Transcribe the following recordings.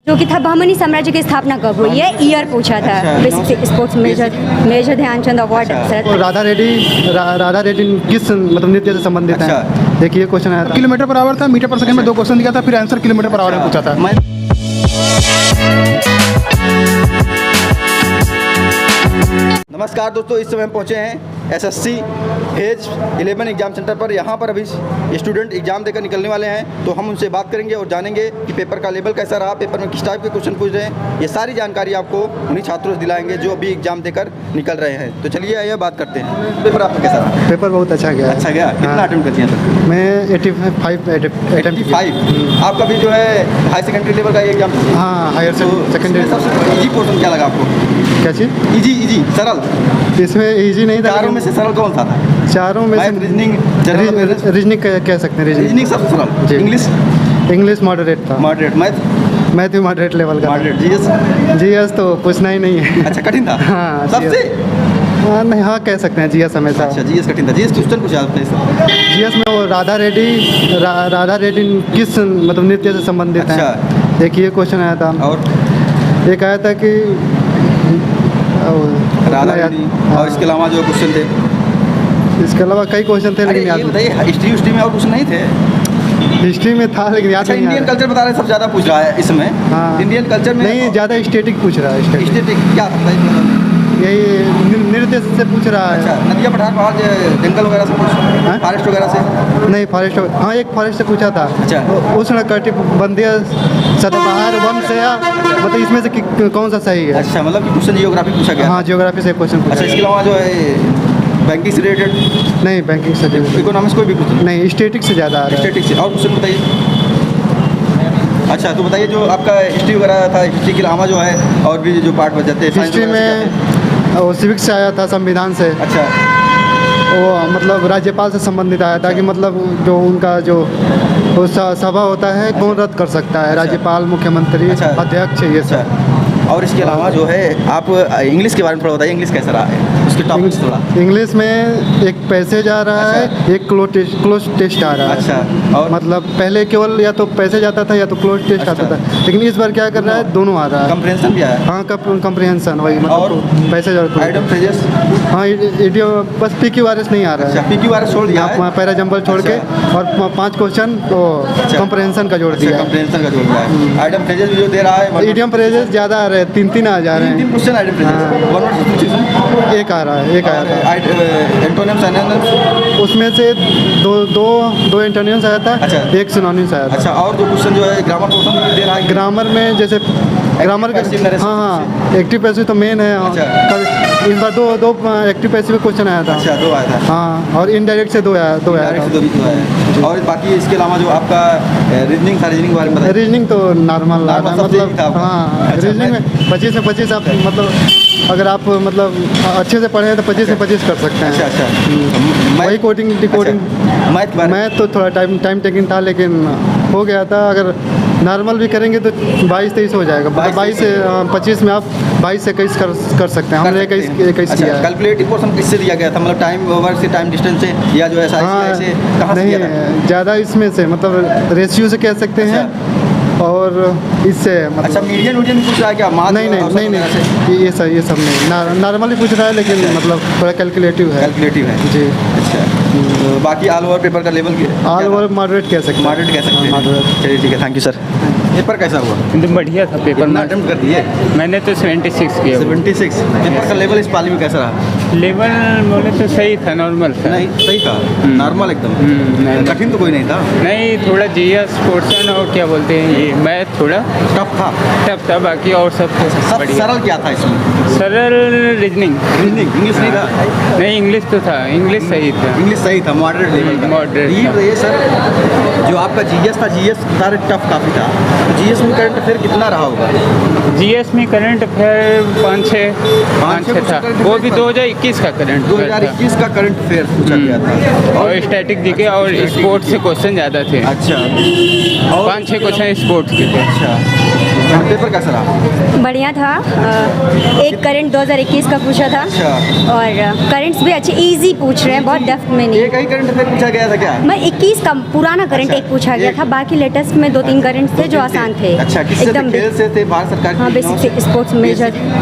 जो कि था बहमनी साम्राज्य की स्थापना कब हुई है, ईयर पूछा था। Basic sports major Dhyanchand award. और राधा रेड्डी किस मतलब नृत्य से संबंधित है? देखिए क्वेश्चन आया था। किलोमीटर पर आवर था, मीटर पर सेकंड में 2 क्वेश्चन दिया था, फिर आंसर किलोमीटर पर आवर में पूछा था। नमस्कार दोस्तों, इस समय हम पहुंचे हैं एसएससी फेज 11 एग्जाम सेंटर पर। यहाँ पर अभी स्टूडेंट एग्जाम देकर निकलने वाले हैं, तो हम उनसे बात करेंगे और जानेंगे कि पेपर का लेवल कैसा रहा, पेपर में किस टाइप के क्वेश्चन पूछ रहे हैं। ये सारी जानकारी आपको उन्हीं छात्रों से दिलाएंगे जो अभी एग्जाम देकर निकल रहे हैं। तो चलिए आइए बात करते हैं। पेपर आपका कैसा रहा? पेपर बहुत अच्छा गया। अच्छा गया। कितना अटेम्प्ट कर दिया था? मैं 85 आपका भी जो है हाई सेकेंडरी लेवल का एग्जाम? हाँ, हायर सेकेंडरी। सबसे इजी पोर्शन क्या लगा आपको? क्या चीज़? इजी सरल? इसमें इजी नहीं था। चारों में से सरल कौन सा था? चारों में से रीजनिंग कह सकते हैं। रीजनिंग सबसे सरल। इंग्लिश मॉडरेट था। मॉडरेट। मैथ भी मॉडरेट लेवल का। मॉडरेट। जीएस तो पूछना ही नहीं है। अच्छा, कठिन था? हाँ, सबसे? नहीं, हाँ कह सकते हैं जीएस हमेशा। अच्छा, जीएस कठिन था। जीएस क्वेश्चन पूछा आपने? जीएस में वो राधा रेड्डी किस मतलब नृत्य से संबंधित है? देखिए क्वेश्चन आया था। और एक आया था कि राधा रेड्डी, और इसके अलावा जो क्वेश्चन थे? इसके अलावा कई क्वेश्चन थे, लेकिन याद बताइए, हिस्ट्री में और कुछ नहीं थे? हिस्ट्री में था लेकिन याद नहीं। इंडियन कल्चर बता रहे हैं, सब ज़्यादा पूछ रहा है इसमें। हाँ, इंडियन कल्चर में नहीं, ज़्यादा स्टेटिक पूछ रहा है। स्टेटिक क्या था? यही नृत्य से पूछ रहा है। अच्छा, नदिया पहाड़ जंगल वगैरह से पूछ रहा है? फॉरेस्ट वगैरह से नहीं? फॉरेस्ट, हाँ एक फॉरेस्ट से पूछा था। अच्छा, उष्णकटिबंधीय सदाबहार वन से मतलब इसमें से कौन सा सही है? अच्छा, मतलब कि क्वेश्चन जियोग्राफी पूछा गया? हाँ, जियोग्राफी से क्वेश्चन पूछा। अच्छा, इसके अलावा जो है बैंकिंग से रिलेटेड? नहीं, बैंकिंग से इकोनॉमिक्स कोई भी कुछ नहीं, स्टेटिक से ज़्यादा आ रहा है। स्टेटिक से। और क्वेश्चन बताइए। अच्छा, तो बताइए जो आपका हिस्ट्री वगैरह था, हिस्ट्री के अलावा जो है और भी जो पार्ट बच जाते हैं? हिस्ट्री में वो सिविक्स से आया था, संविधान से। अच्छा, वो मतलब राज्यपाल से संबंधित आया था कि मतलब जो उनका जो सभा होता है कौन रद्द कर सकता है? राज्यपाल, मुख्यमंत्री, अध्यक्ष, ये सब। और इसके अलावा जो है आप इंग्लिश के बारे में थोड़ा बताइए। इंग्लिश कैसा रहा है, उसके टॉपिक थोड़ा? इंग्लिश में एक पैसेज आ रहा है, एक क्लोज टेस्ट आ रहा है। अच्छा, और मतलब पहले केवल या तो पैसेज आता था या तो क्लोज टेस्ट आता था, लेकिन इस बार क्या कर रहा है, दोनों आ रहा है। कंप्रेंशन भी आया? हाँ, कंप्रेंशन वही मतलब पैसेज और आइटम फ्रेजेस। हाँ, इडियो बस PQRS नहीं आ रहा है। PQRS छोड़ दिया है, पैरा जंबल छोड़ के, और 5 क्वेश्चन तो कंप्रेंशन का जोड़ दिया। कंप्रेंशन का जोड़ दिया है। आइटम फ्रेजेस भी जो दे रहा है, इडियम फ्रेजेस ज़्यादा आ रहे हैं, 3 आ जा रहे हैं। 3 क्वेश्चन आइटम फ्रेजेस। एक आ रहा है, एक आया था। एंटोनिम्स, सिनोनिम्स उसमें से दो एंटोनिम्स आया था। अच्छा, एक सिनोनिम्स आया था। अच्छा, और जो क्वेश्चन जो है ग्रामर पोर्शन दे रहा है? ग्रामर में जैसे ग्रामर का, हाँ, एक्टिव पैसिव तो मेन है। इस बार दो एक्टिव पैसिव क्वेश्चन आया था। अच्छा, 2 आया था। हाँ, और इनडायरेक्ट से 2 आया था। और बाकी इसके अलावा जो आपका रीजनिंग था, रीजनिंग के बारे में बताइए। रीजनिंग तो नॉर्मल मतलब, हाँ, रीजनिंग में 25 में 25 आप मतलब अगर आप मतलब अच्छे से पढ़े तो 25 में 25 कर सकते हैं। अच्छा। वही कोडिंग डिकोडिंग। मैथ तो थोड़ा टाइम टेकिंग था, लेकिन हो गया था। अगर नॉर्मल भी करेंगे तो 22-23 हो जाएगा। 22 से 25 में आप 22 से 21 कर सकते हैं। हमने 21 किया है। कैलकुलेटिव पोर्शन किससे दिया गया था? मतलब टाइम ओवर से, टाइम डिस्टेंस से, या जो है कहाँ से दिया था? ज़्यादा इसमें से मतलब रेशियो से कह सकते हैं, और इससे मतलब। अच्छा, मीडियन पूछ रहा है क्या? नहीं, ये सब नहीं, नॉर्मली पूछ रहा है, लेकिन मतलब थोड़ा कैलकुलेटिव है जी। अच्छा, तो बाकी ऑल ओवर पेपर का लेवल ऑल ओवर मॉडरेट कह सकते हैं। चलिए, ठीक है, थैंक यू सर। पेपर कैसा हुआ? एकदम बढ़िया था पेपर। कितना अटेम्प्ट कर दिए? मैंने तो 76 किया। 76। पेपर का लेवल इस पाली में कैसा रहा? लेवल बोले तो सही था, नॉर्मल था। नहीं, सही था, नॉर्मल एकदम। कठिन तो कोई नहीं था? नहीं, थोड़ा जीएस पोर्शन और क्या बोलते हैं ये मैथ थोड़ा टफ था। बाकी और सब सरल क्या था इसमें? सरल रीजनिंग। इंग्लिश नहीं था? नहीं, इंग्लिश तो था, इंग्लिश सही था। मॉडरेट लेवल का। मॉडरेट। ये सर जो आपका जीएस था, जीएस सारे टफ काफ़ी था। जीएस में करंट अफेयर कितना रहा होगा? जीएस में करंट अफेयर 5-6 था। वो भी 2021 का करंट। 2021 का करंट अफेयर पूछा गया था। और स्टैटिक जीके और स्पोर्ट्स से क्वेश्चन ज़्यादा थे। अच्छा, 5-6 क्वेश्चन स्पोर्ट्स के थे। अच्छा, पेपर कैसा रहा? बढ़िया था। एक करंट 2021 का पूछा था अच्छा। और करंट्स भी अच्छे इजी पूछ रहे हैं, बहुत डेप्थ में नहीं। एक ही करंट अफेयर पूछा गया था क्या? मैं 21 का पुराना करंट अच्छा, एक पूछा गया एक- था, बाकी लेटेस्ट में 2-3 करंट थे जो आसान थे। अच्छा, किससे थे? एकदम खेल से थे? भारत सरकार की हाँ, योजनाओं बेसिक से? स्पोर्ट्स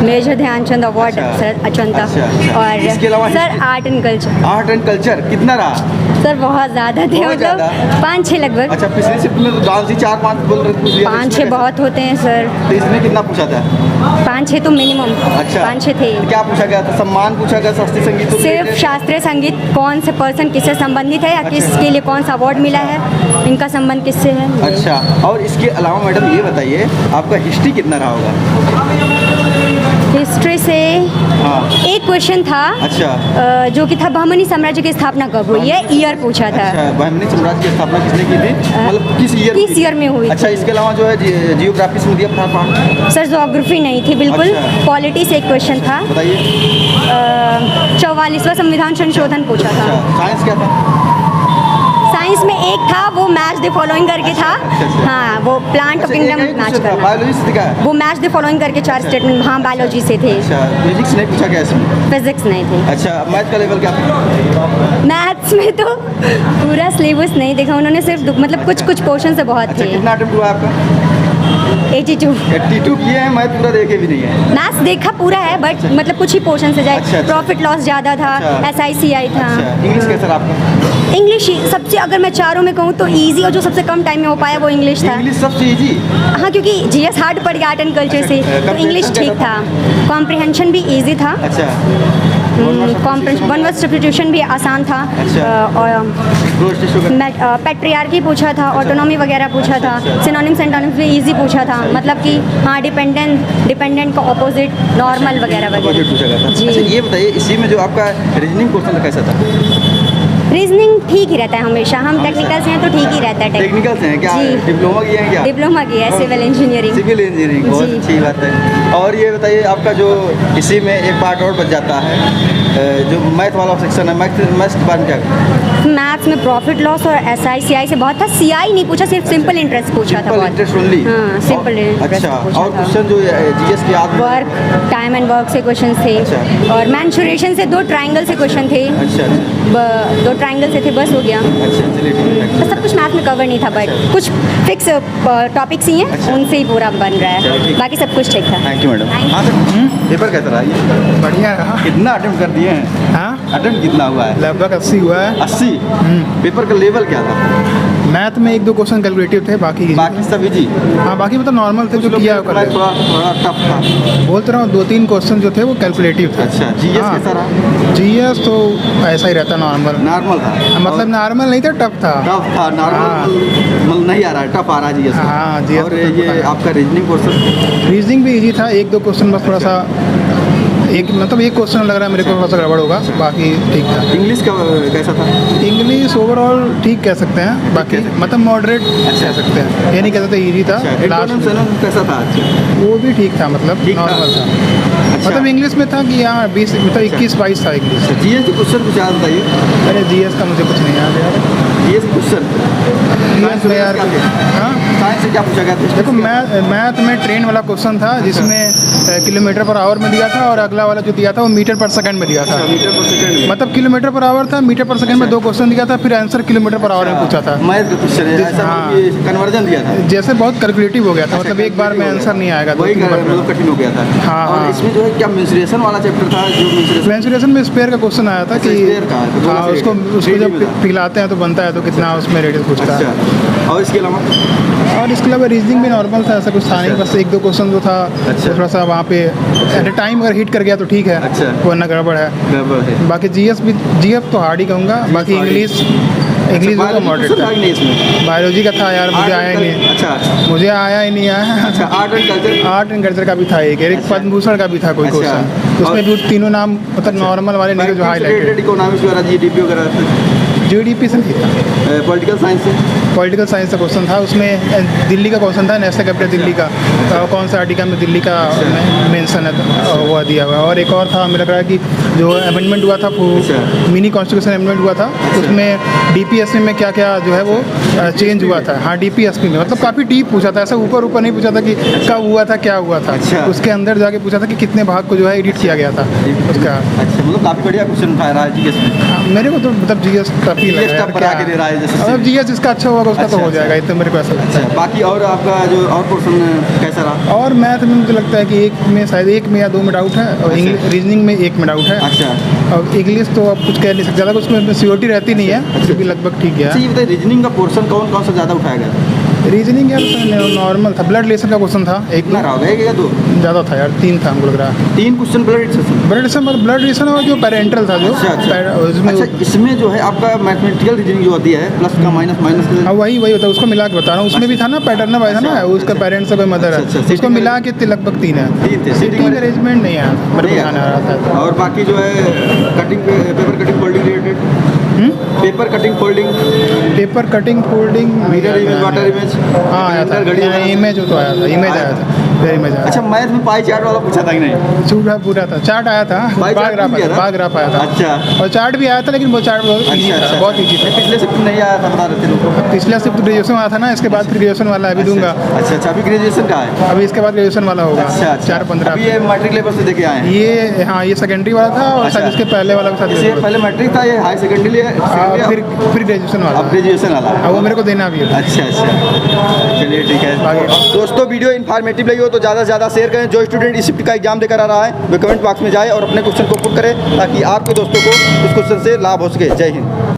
मेजर ध्यानचंद अवार्ड अच्छा। सर अचंता। अच्छा, अच्छा। और इसके अलावा sir history? Art and culture art and culture कितना रहा? सर बहुत ज़्यादा थे, बहुत मतलब ज़्यादा? 5-6 लगभग। अच्छा, पिछली शिफ्ट में तो डांस ही 4-5 बोल रहे थे। 5-6 बहुत होते हैं सर, तो इसमें कितना पूछा था? 5-6 तो मिनिमम। अच्छा, 5-6 थे। तो क्या पूछा गया था? सम्मान पूछा गया, शास्त्रीय संगीत को सिर्फ related? शास्त्रीय संगीत कौन से पर्सन किससे संबंधित है या अच्छा। किसके लिए कौन सा अवार्ड मिला है, इनका संबंध किससे है। अच्छा, और इसके अलावा मैडम ये बताइए आपका हिस्ट्री कितना रहा होगा? हिस्ट्री से हाँ। एक क्वेश्चन था अच्छा। जो कि था बहमनी साम्राज्य की स्थापना कब हुई है, ईयर पूछा था। अच्छा, बहमनी साम्राज्य की स्थापना किसने की थी? मतलब किस ईयर? किस ईयर में हुई अच्छा, थी? इसके अलावा जो है जियोग्राफी से दिया था पार्ट। सर ज्योग्राफी नहीं थी बिल्कुल। अच्छा। पॉलिटी से एक क्वेश्चन था। बताइए। 44वां संविधान संशोधन पूछा था। अच्छा, साइंस क्या था? साइंस में एक था, वो मैच द फॉलोइंग करके था। अच्छा। हाँ, वो प्लांट ऑफ किंगडम मैच करना। बायोलॉजी से क्या है? वो मैच द फॉलोइंग करके 4 स्टेटमेंट, हाँ बायोलॉजी से थे। अच्छा, फिजिक्स नहीं पूछा गया इसमें? फिजिक्स नहीं थे। अच्छा, मैथ का लेवल क्या था? मैथ्स में तो पूरा सिलेबस नहीं देखा उन्होंने, सिर्फ मतलब कुछ पोर्शन से बहुत अच्छा, थे। कितना अटेम्प्ट हुआ आपका? 82। 82 किए हैं, मैथ पूरा देखे भी नहीं है। मैथ्स देखा पूरा है बट मतलब कुछ ही पोर्शन से अच्छा, जाए। अच्छा। प्रॉफिट लॉस ज़्यादा था, अच्छा। SICI था। अच्छा, इंग्लिश कैसा रहा आपका? इंग्लिश सबसे, अगर मैं चारों में कहूँ तो इजी और जो सबसे कम टाइम में हो पाया वो इंग्लिश था। इंग्लिश सबसे इजी? हाँ, क्योंकि GS हार्ड पड़ गया आर्ट एंड कल्चर से, अच्छा, तो इंग्लिश ठीक था। कॉम्प्रिहेंशन भी इजी था। अच्छा, वन वर्ड सब्स्टिट्यूशन भी आसान था। अच्छा। और रोज टिश्यू का? पैट्रियार्की पूछा था, ऑटोनॉमी वगैरह पूछा था, सिनोनिम सेंटोनिम्स भी इजी पूछा था। मतलब कि हाँ, डिपेंडेंट का ऑपोजिट, नॉर्मल वगैरह Opposite पूछा गया था। वगैरह। अच्छा, जी, ये बताइए इसी में जो आपका रीजनिंग क्वेश्चन कैसा था? रीजनिंग ठीक ही रहता है हमेशा। हम टेक्निकल से हैं तो ठीक ही रहता है। टेक्निकल से हैं क्या? जी। डिप्लोमा किए हैं क्या? डिप्लोमा किया है, सिविल इंजीनियरिंग। सिविल इंजीनियरिंग, बहुत जी। अच्छी बात है। और ये बताइए आपका जो इसी में एक पार्ट और बच जाता है, जो मैथ वाला सेक्शन है, मैथ के बारे में क्या? मैथ्स में प्रॉफिट लॉस और SICI से बहुत था। CI नहीं पूछा, सिर्फ सिंपल इंटरेस्ट पूछा था। सिंपल बहुत इंटरेस्ट ओनली? हाँ, सिंपल इंटरेस्ट अच्छा, पूछा और था। क्वेश्चन जो जीएस के याद में? वर्क, टाइम एंड वर्क से क्वेश्चन थे। अच्छा। और मैंशुरेशन से 2 ट्रायंगल से क्वेश्चन थे। अच्छा, अच्छा, 2 ट्रायंगल से थे, बस हो गया। अच्छा, चलिए ठीक है। तो सब कुछ मैथ में कवर नहीं था, बट कुछ फिक्स टॉपिक्स ही हैं, अच्छा। उनसे ही पूरा बन रहा चलो, ठीक है। है। बाकी सब कुछ ठीक था। Thank you madam. Thank you. हाँ सर, पेपर कैसा रहा ये? बढ़िया रहा। कितना अटेम्प्ट कर दिए हैं? हाँ, अटेम्प्ट कितना हुआ है? लगभग 80 हुआ है। 80? पेपर का लेवल क्या था? मैथ में 1-2 क्वेश्चन कैलकुलेटिव थे, बाकी बाकी सब इजी? हाँ, बाकी मतलब नॉर्मल थे जो किया थोड़ा कर। थोड़ा टफ था। बोलते रहा हूँ, 2-3 क्वेश्चन जो थे वो कैलकुलेटिव थे। अच्छा, जीएस कैसा रहा? GS तो ऐसा ही रहता नॉर्मल। नॉर्मल था? मतलब नॉर्मल नहीं था, टफ था। टफ था? हाँ। नॉर्मल मतलब नहीं आ रहा है, टफ आ रहा है जीएस? हाँ, GS और तो टफ ये आ आपका रीजनिंग क्वेश्चन? रीजनिंग भी इजी था, 1-2 क्वेश्चन बस थोड़ा सा एक क्वेश्चन लग रहा है मेरे को थोड़ा सा गड़बड़ होगा, बाकी ठीक था। इंग्लिश का कैसा था? इंग्लिश ओवरऑल ठीक कह सकते हैं, बाकी मतलब मॉडरेट कह सकते हैं, ये नहीं कह सकते इजी था। लास्ट एंटोनिम कैसा था? वो भी ठीक था, मतलब ठीक था। नॉर्मल था। अच्छा। मतलब इंग्लिश में था कि हाँ 20 मतलब 21-22 था इंग्लिश। जीएस के क्वेश्चन कुछ याद बताइए। अरे GS का मुझे कुछ नहीं याद यार। जीएस क्वेश्चन GS में यार हाँ, साइंस से क्या पूछा गया था? देखो मैथ में ट्रेन वाला क्वेश्चन था जिसमें किलोमीटर पर आवर में दिया था, और अगला वाला जो दिया था वो मीटर पर सेकंड में दिया था। मीटर पर सेकंड? मतलब किलोमीटर पर आवर था, मीटर पर सेकंड में 2 क्वेश्चन दिया था, फिर आंसर किलोमीटर पर आवर में पूछा था। मैथ का क्वेश्चन है ऐसा? हाँ। कन्वर्जन दिया था? जैसे बहुत कैलकुलेटिव हो गया था, मतलब एक बार में आंसर नहीं आएगा, वही 2-3 बार में। मतलब कठिन हो गया था। हाँ, और हाँ। इसमें जो है क्या मेंसुरेशन वाला चैप्टर था? जो मेंसुरेशन मेंसुरेशन में स्पेयर का क्वेश्चन आया था कि स्पेयर का, तो थोड़ा हाँ, सा उसको जब 3D में था। पिघलाते हैं तो बनता है, तो कितना उसमें रेडियस पूछता है। अच्छा, और इसके अलावा? और इसके अलावा रीजनिंग भी नॉर्मल था, ऐसा कुछ था नहीं, बस 1-2 क्वेश्चन जो था अच्छा। वो थोड़ा सा वहाँ पे एट ए टाइम अगर हिट कर गया तो ठीक है, अच्छा। वरना गड़बड़ है। गड़बड़ है। बाकी GS तो हार्ड ही कहूँगा, बाकी इंग्लिश जो मॉडरेट था। बायोलॉजी का था यार, मुझे आया ही नहीं। अच्छा, मुझे आया ही नहीं आया। अच्छा, art and culture? Art and culture का भी था एक अच्छा। पद्म भूषण का भी था कोई अच्छा। क्वेश्चन, उसमें भी तीनों नाम मतलब नॉर्मल वाले नहीं थे जो हाईलाइटेड। इकोनॉमिक्स वगैरह, जीडीपी वगैरह? GDP से नहीं था। पॉलिटिकल साइंस से? पॉलिटिकल साइंस का क्वेश्चन था, उसमें दिल्ली का क्वेश्चन था, नेशनल कैपिटल दिल्ली का, कौन सा आर्टिकल में दिल्ली का मेंशन है, वो दिया हुआ है। और एक और था, हमें लग रहा है कि जो अमेंडमेंट हुआ था, मिनी कॉन्स्टिट्यूशन अमेंडमेंट हुआ था, उसमें डीपीएसपी में क्या क्या जो है वो चेंज हुआ था। हाँ, डीपीएसपी में मतलब काफ़ी डीप पूछा था, ऐसा ऊपर ऊपर नहीं पूछा था कि कब हुआ था, क्या हुआ था। उसके अंदर जाके पूछा था कि कितने भाग को जो है एडिट किया गया था उसका। अच्छा, मतलब काफ़ी बढ़िया क्वेश्चन उठाया रहा है जीएस में। हाँ, मेरे को तो मतलब जीएस काफ़ी लगा यार, बना के दे रहा है जैसे। अब जीएस जिसका अच्छा होगा उसका तो हो जाएगा, इतना मेरे को ऐसा लगता है। बाकी और आपका जो और पोर्शन कैसा रहा? और मैथ में मुझे लगता है कि एक में शायद एक में या दो में डाउट है, और रीजनिंग में एक में डाउट है। अच्छा, और इंग्लिश तो अब कुछ कह नहीं सकते, ज़्यादा उसमें सियोरिटी रहती नहीं है, क्योंकि लगभग ठीक है। अच्छा, ये बताइए रीजनिंग का पोर्शन कौन कौन सा ज़्यादा उठाया गया? रीजनिंग यार नॉर्मल था, ब्लड रिलेशन का क्वेश्चन था, एक कितना रहा होगा, एक या दो? ज़्यादा था यार, 3 था हमको लग रहा है। 3 question blood relation. Blood relation और जो पेरेंटल था जो उसमें। अच्छा, इसमें जो है आपका मैथमेटिकल रीजनिंग जो होती है, प्लस का माइनस हाँ, वही होता है, उसको मिला के बता रहा हूँ। उसमें भी था ना पैटर्न वाइज है ना, उसका पेरेंट्स का कोई मदर है, उसको मिला के लगभग 3 है। सिटिंग अरेंजमेंट नहीं है मेरे को ध्यान आ रहा था। और बाकी जो है cutting, paper cutting folding related, paper cutting folding, mirror image, water image, हाँ आया था, इमेज तो आया था, इमेज आया था, फिर इमेज आया। अच्छा, मैथ में पाई चार्ट वाला पूछा था कि नहीं? छूटा पूरा था, चार्ट आया था, बार ग्राफ आया था। अच्छा, और चार्ट भी आया था, लेकिन वो चार्ट बहुत ईजी था, बहुत ईजी था। पिछले शिफ्ट नहीं आया था, बता रहे थे लोग। पिछला सिर्फ ग्रेजुएशन वाला था ना, इसके बाद फिर ग्रेजुएशन वाला अभी दूंगा। अच्छा, अभी ग्रेजुएशन का है? अभी इसके बाद ग्रेजुएशन वाला होगा। अच्छा, 4-15। ये मैट्रिक लेवल से देके आए हैं? ये हाँ, ये सेकेंडरी वाला था, और शायद इसके पहले वाला भी ये था। पहले मैट्रिक था, ये हाई सेकेंडरी, फिर ग्रेजुएशन वाला, अब ग्रेजुएशन वाला। अब वो मेरे को देना भी है। अच्छा, चलिए ठीक है। दोस्तों, वीडियो इन्फॉर्मेटिव लगी हो तो ज़्यादा से ज़्यादा शेयर करें। जो स्टूडेंट इस शिफ्ट का एग्जाम देकर आ रहा है वो कमेंट बॉक्स में जाए और अपने क्वेश्चन को पुट करें, ताकि आपके दोस्तों को उस क्वेश्चन से लाभ हो सके। जय हिंद।